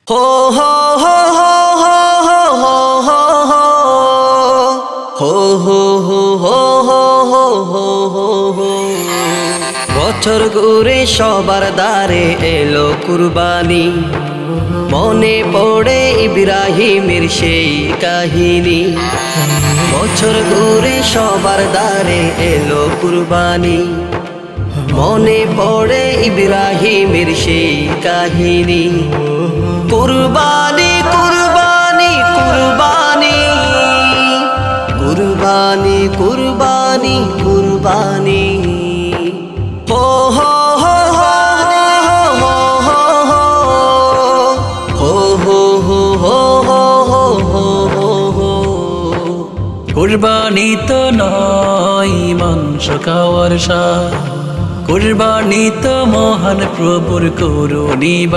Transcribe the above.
হো হো হো হো হো হো হো হো হো হো হো হো হো হো হো হো। বছর ঘুরে সবার দ্বারে এলো কুরবানি, মনে পড়ে ইব্রাহিমের সেই কাহিনী। বছর ঘুরে সবার দ্বারে এলো কুরবানি, মনে পড়ে ইব্রাহিমের সেই কাহিনী। কুরবানি কুরবানি কুরবানি কুরবানি কুরবানি কুরবানি। হো হো হো হো হো হো হো হো হো হো হো হো হো হো। কুরবানি তো নয় মাংস খাওয়ার স্বাদ, কুরবানি তো মহান প্রভুর করুণী।